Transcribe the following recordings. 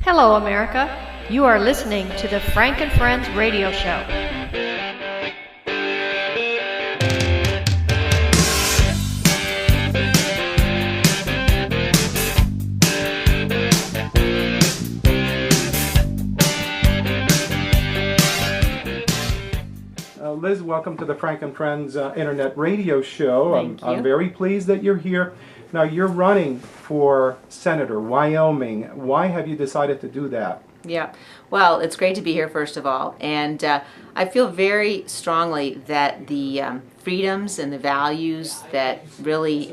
Hello, America. You are listening to the Frank and Friends radio show. Liz, welcome to the Frank and Friends internet radio show. Thank you. I'm very pleased that you're here. Now, you're running for Senator, Wyoming. Why have you decided to do that? Yeah, well, it's great to be here, first of all. And I feel very strongly that the freedoms and the values that really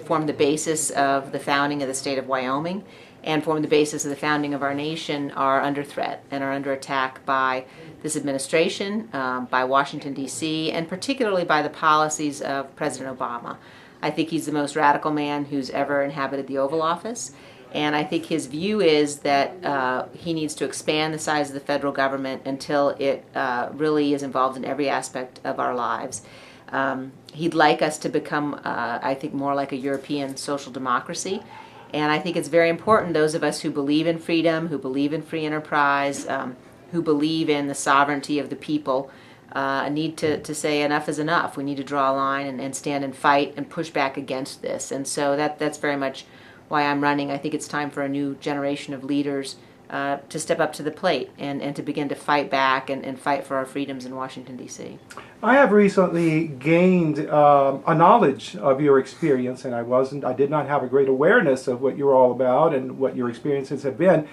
form the basis of the founding of the state of Wyoming and form the basis of the founding of our nation are under threat and are under attack by this administration, by Washington, D.C., and particularly by the policies of President Obama. I think he's the most radical man who's ever inhabited the Oval Office. And I think his view is that he needs to expand the size of the federal government until it really is involved in every aspect of our lives. He'd like us to become, I think, more like a European social democracy. And I think it's very important, those of us who believe in freedom, who believe in free enterprise, who believe in the sovereignty of the people, need to say enough is enough. We need to draw a line and stand and fight and push back against this. And so that's very much why I'm running. I think it's time for a new generation of leaders to step up to the plate and to begin to fight back and fight for our freedoms in Washington, D.C. I have recently gained a knowledge of your experience, and I did not have a great awareness of what you're all about and what your experiences have been.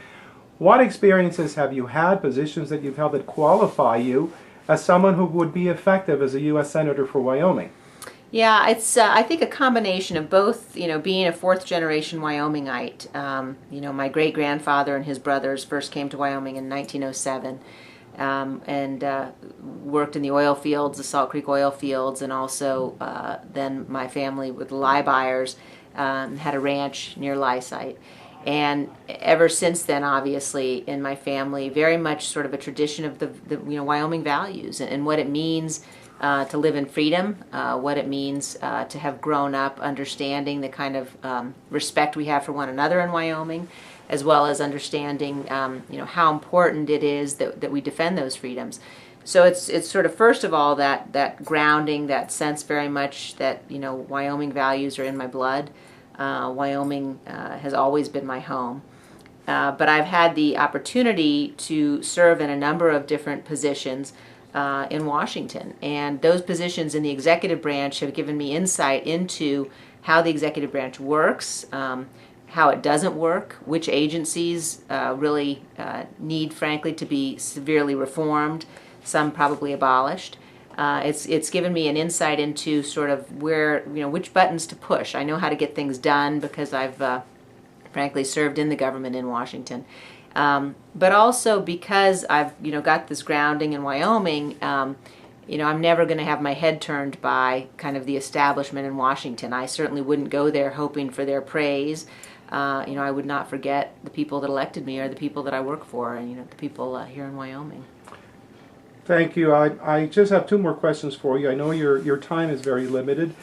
What experiences have you had, positions that you've held that qualify you as someone who would be effective as a U.S. Senator for Wyoming? Yeah, it's I think a combination of both, being a fourth generation Wyomingite. My great grandfather and his brothers first came to Wyoming in 1907 and worked in the oil fields, the Salt Creek oil fields, and also then my family with the lye buyers had a ranch near Lysite. And ever since then, obviously, in my family, very much sort of a tradition of the Wyoming values and what it means to live in freedom, what it means to have grown up understanding the kind of respect we have for one another in Wyoming, as well as understanding how important it is that we defend those freedoms. So it's sort of, first of all, that grounding, that sense very much that Wyoming values are in my blood. Wyoming has always been my home. But I've had the opportunity to serve in a number of different positions in Washington. And those positions in the executive branch have given me insight into how the executive branch works, how it doesn't work, which agencies really need, frankly, to be severely reformed, some probably abolished. It's given me an insight into sort of where, which buttons to push. I know how to get things done because I've frankly served in the government in Washington. But also because I've, got this grounding in Wyoming, I'm never going to have my head turned by kind of the establishment in Washington. I certainly wouldn't go there hoping for their praise. I would not forget the people that elected me or the people that I work for and, the people here in Wyoming. Thank you. I just have two more questions for you. I know your time is very limited.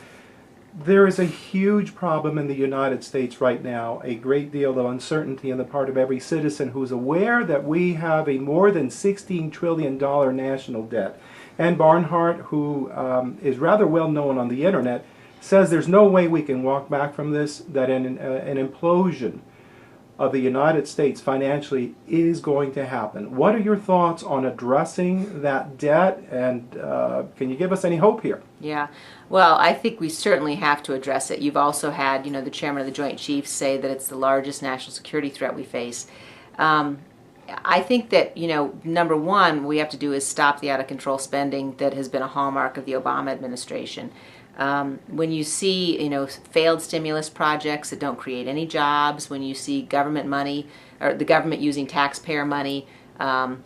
There is a huge problem in the United States right now, a great deal of uncertainty on the part of every citizen who's aware that we have a more than $16 trillion national debt. Ann Barnhart, who is rather well known on the internet, says there's no way we can walk back from this, that an implosion of the United States financially is going to happen. What are your thoughts on addressing that debt, and can you give us any hope here? Yeah, well, I think we certainly have to address it. You've also had, the chairman of the Joint Chiefs say that it's the largest national security threat we face. I think that, number one, we have to do is stop the out-of-control spending that has been a hallmark of the Obama administration. When you see, failed stimulus projects that don't create any jobs, when you see government money, or the government using taxpayer money,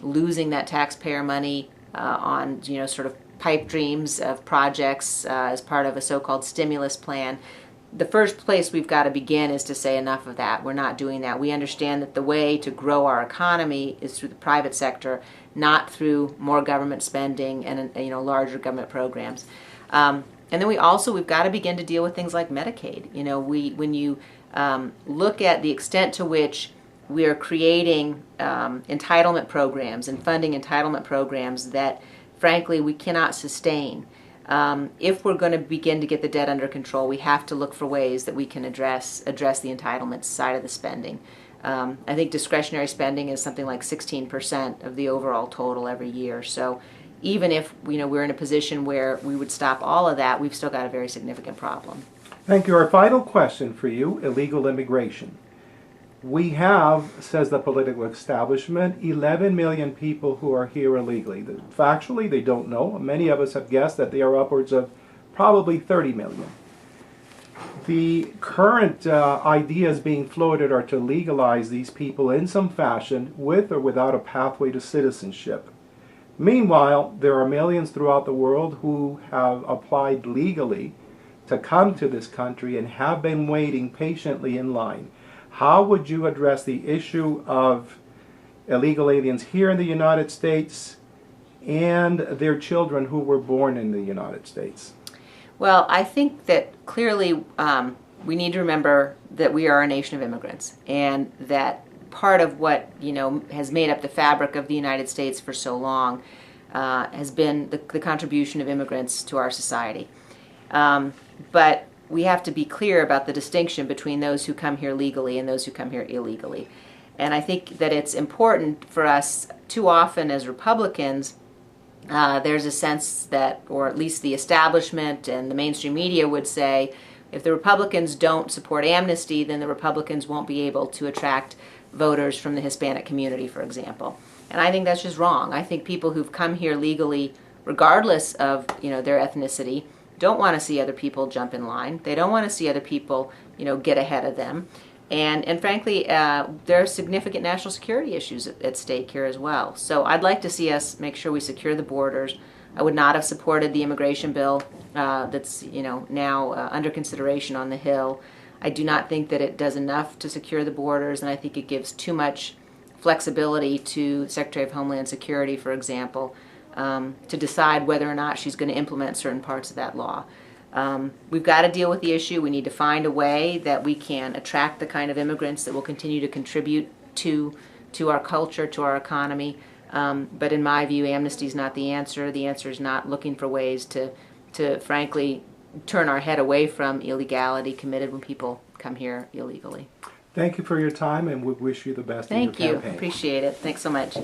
losing that taxpayer money on, sort of pipe dreams of projects as part of a so-called stimulus plan, the first place we've got to begin is to say enough of that. We're not doing that. We understand that the way to grow our economy is through the private sector, not through more government spending and larger government programs. And then we've got to begin to deal with things like Medicaid. When you look at the extent to which we are creating entitlement programs and funding entitlement programs that, frankly, we cannot sustain. If we're going to begin to get the debt under control, we have to look for ways that we can address the entitlements side of the spending. I think discretionary spending is something like 16% of the overall total every year. So even if we're in a position where we would stop all of that, we've still got a very significant problem. Thank you. Our final question for you, illegal immigration. We have, says the political establishment, 11 million people who are here illegally. Factually, they don't know. Many of us have guessed that they are upwards of probably 30 million. The current ideas being floated are to legalize these people in some fashion with or without a pathway to citizenship. Meanwhile, there are millions throughout the world who have applied legally to come to this country and have been waiting patiently in line. How would you address the issue of illegal aliens here in the United States and their children who were born in the United States? Well, I think that clearly we need to remember that we are a nation of immigrants, and that part of what has made up the fabric of the United States for so long has been the contribution of immigrants to our society. But we have to be clear about the distinction between those who come here legally and those who come here illegally. And I think that it's important for us, too often as Republicans, there's a sense that, or at least the establishment and the mainstream media would say, if the Republicans don't support amnesty, then the Republicans won't be able to attract voters from the Hispanic community, for example. And I think that's just wrong. I think people who've come here legally, regardless of their ethnicity, don't want to see other people jump in line. They don't want to see other people, get ahead of them. And frankly, there are significant national security issues at stake here as well. So I'd like to see us make sure we secure the borders. I would not have supported the immigration bill that's now under consideration on the Hill. I do not think that it does enough to secure the borders, and I think it gives too much flexibility to the Secretary of Homeland Security, for example, to decide whether or not she's going to implement certain parts of that law. We've got to deal with the issue. We need to find a way that we can attract the kind of immigrants that will continue to contribute to our culture, to our economy. But in my view, amnesty is not the answer. The answer is not looking for ways to frankly, turn our head away from illegality committed when people come here illegally. Thank you for your time, and we wish you the best in your campaign. Thank you. Appreciate it. Thanks so much.